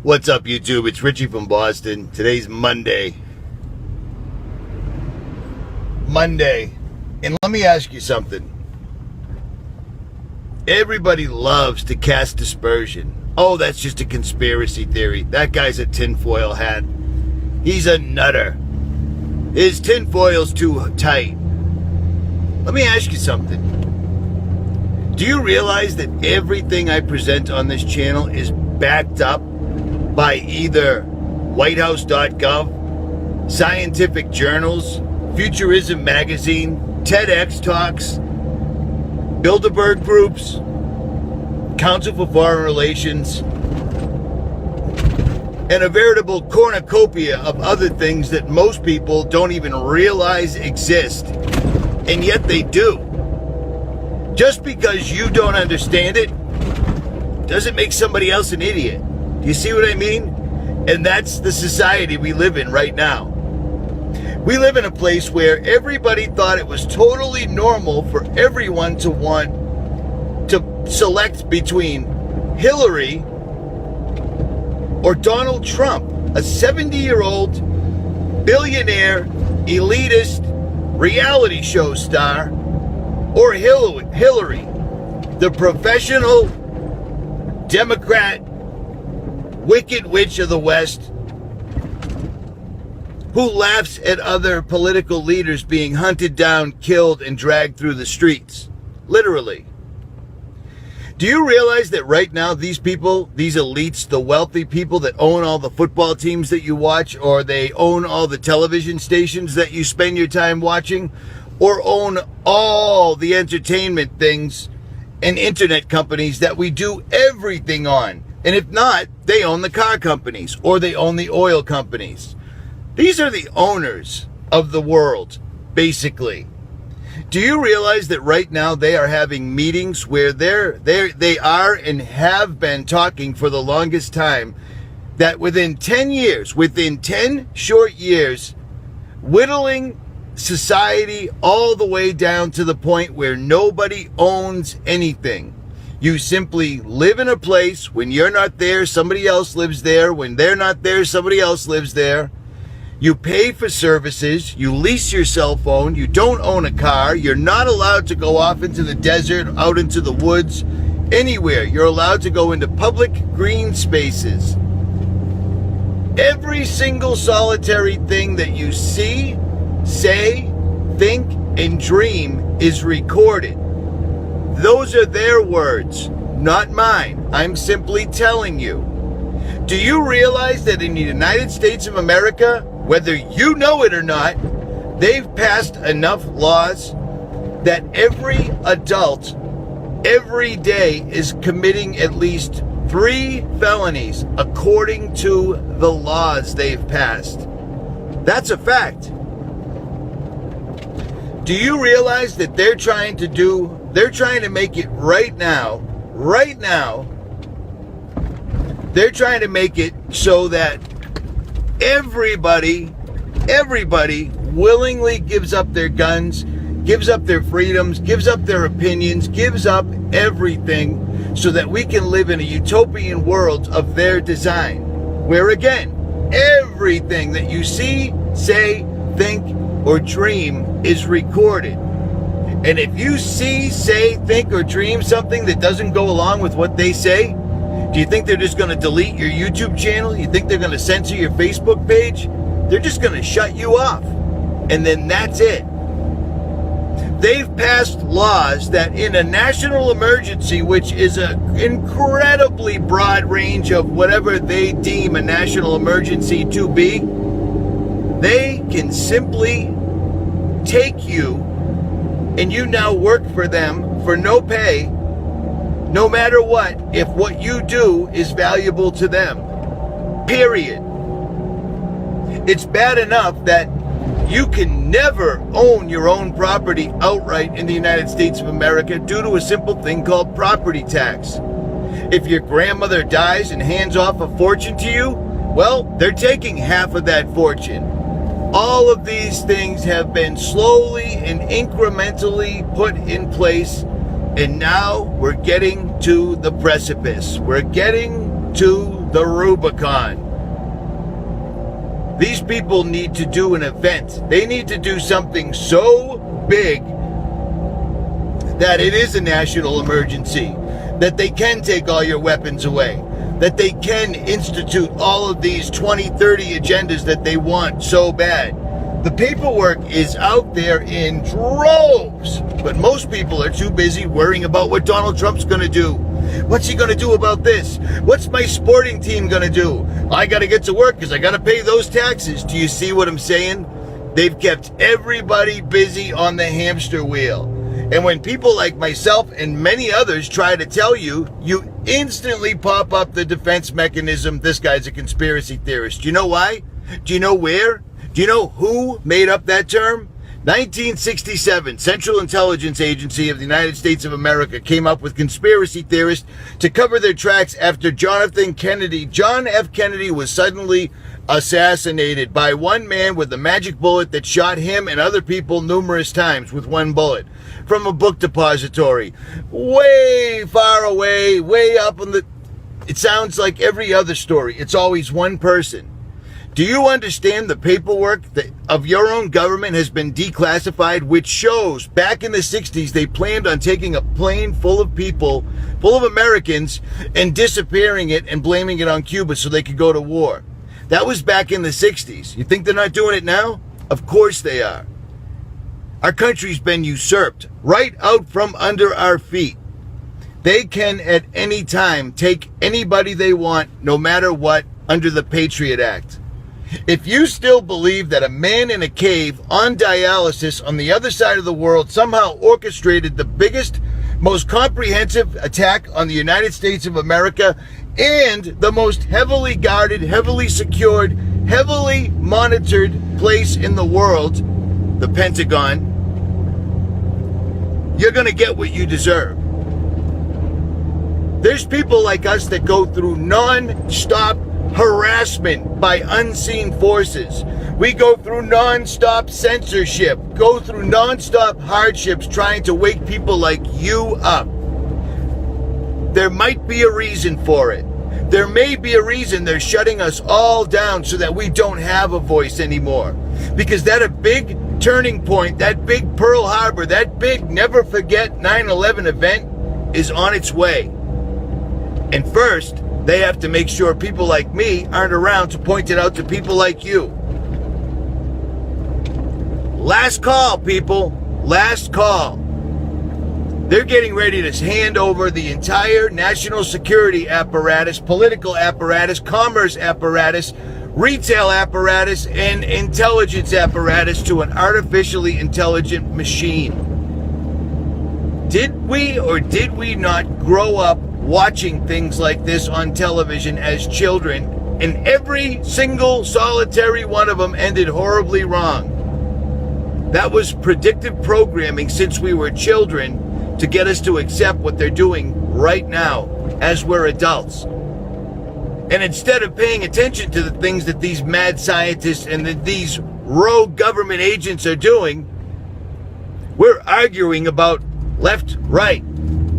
What's up, YouTube? It's Richie from Boston. Today's Monday. And let me ask you something. Everybody loves to cast dispersion. Oh, that's just a conspiracy theory. That guy's a tinfoil hat. He's a nutter. His tinfoil's too tight. Let me ask you something. Do you realize that everything I present on this channel is backed up by either 𝗦𝗵𝗿𝗲𝗚, scientific journals, Futurism magazine, TEDx talks, Bilderberg groups, Council for Foreign Relations, and a veritable cornucopia of other things that most people don't even realize exist, and yet they do. Just because you don't understand it doesn't make somebody else an idiot. Do you see what I mean? And that's the society we live in right now. We live in a place where everybody thought it was totally normal for everyone to want to select between Hillary or Donald Trump, a 70-year-old billionaire, elitist, reality show star, or Hillary, the professional Democrat wicked witch of the West, who laughs at other political leaders being hunted down, killed, and dragged through the streets. Literally. Do you realize that right now these people, these elites, the wealthy people that own all the football teams that you watch, or they own all the television stations that you spend your time watching, or own all the entertainment things and internet companies that we do everything on? And if not, they own the car companies or they own the oil companies. These are the owners of the world, basically. Do you realize that right now they are having meetings where they are and have been talking for the longest time that within 10 years, within 10 short years, whittling society all the way down to the point where nobody owns anything. You simply live in a place. When you're not there, somebody else lives there. When they're not there, somebody else lives there. You pay for services. You lease your cell phone. You don't own a car. You're not allowed to go off into the desert, out into the woods, anywhere. You're allowed to go into public green spaces. Every single solitary thing that you see, say, think, and dream is recorded. Those are their words, not mine. I'm simply telling you. Do you realize that in the United States of America, whether you know it or not, they've passed enough laws that every adult every day is committing at least 3 felonies according to the laws they've passed? That's a fact. Do you realize that they're trying to make it right now, they're trying to make it so that everybody willingly gives up their guns, gives up their freedoms, gives up their opinions, gives up everything so that we can live in a utopian world of their design, where again, everything that you see, say, think, or dream is recorded. And if you see, say, think, or dream something that doesn't go along with what they say, do you think they're just going to delete your YouTube channel? You think they're going to censor your Facebook page? They're just going to shut you off. And then that's it. They've passed laws that in a national emergency, which is an incredibly broad range of whatever they deem a national emergency to be, they can simply take you and you now work for them for no pay, no matter what, if what you do is valuable to them. Period. It's bad enough that you can never own your own property outright in the United States of America due to a simple thing called property tax. If your grandmother dies and hands off a fortune to you, well, they're taking half of that fortune. All of these things have been slowly and incrementally put in place, and now we're getting to the precipice. We're getting to the Rubicon. These people need to do an event. They need to do something so big that it is a national emergency, that they can take all your weapons away, that they can institute all of these 20, 30 agendas that they want so bad. The paperwork is out there in droves, but most people are too busy worrying about what Donald Trump's going to do. What's he going to do about this? What's my sporting team going to do? I got to get to work because I got to pay those taxes. Do you see what I'm saying? They've kept everybody busy on the hamster wheel. And when people like myself and many others try to tell you, you instantly pop up the defense mechanism. This guy's a conspiracy theorist. Do you know why? Do you know where? Do you know who made up that term? 1967, Central Intelligence Agency of the United States of America came up with conspiracy theorists to cover their tracks after John F. Kennedy was suddenly assassinated by one man with a magic bullet that shot him and other people numerous times with one bullet from a book depository way far away, way up in the... It sounds like every other story. It's always one person. Do you understand the paperwork of your own government has been declassified, which shows back in the 60s they planned on taking a plane full of people, full of Americans, and disappearing it and blaming it on Cuba so they could go to war? That was back in the 60s. You think they're not doing it now? Of course they are. Our country's been usurped right out from under our feet. They can at any time take anybody they want, no matter what, under the Patriot Act. If you still believe that a man in a cave on dialysis on the other side of the world somehow orchestrated the biggest, most comprehensive attack on the United States of America and the most heavily guarded, heavily secured, heavily monitored place in the world, the Pentagon, you're going to get what you deserve. There's people like us that go through non-stop harassment by unseen forces. We go through non-stop censorship, go through non-stop hardships trying to wake people like you up. There might be a reason for it. There may be a reason they're shutting us all down so that we don't have a voice anymore. Because that a big turning point, that big Pearl Harbor, that big never forget 9/11 event is on its way. And first, they have to make sure people like me aren't around to point it out to people like you. Last call, people. Last call. They're getting ready to hand over the entire national security apparatus, political apparatus, commerce apparatus, retail apparatus, and intelligence apparatus to an artificially intelligent machine. Did we or did we not grow up watching things like this on television as children, and every single solitary one of them ended horribly wrong? That was predictive programming since we were children to get us to accept what they're doing right now as we're adults. And instead of paying attention to the things that these mad scientists and these rogue government agents are doing, we're arguing about left, right,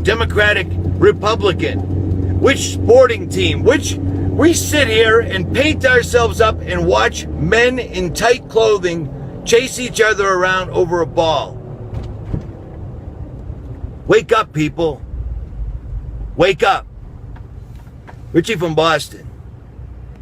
Democratic, Republican, which sporting team, which we sit here and paint ourselves up and watch men in tight clothing chase each other around over a ball. Wake up, people. Wake up. Ritchie from Boston.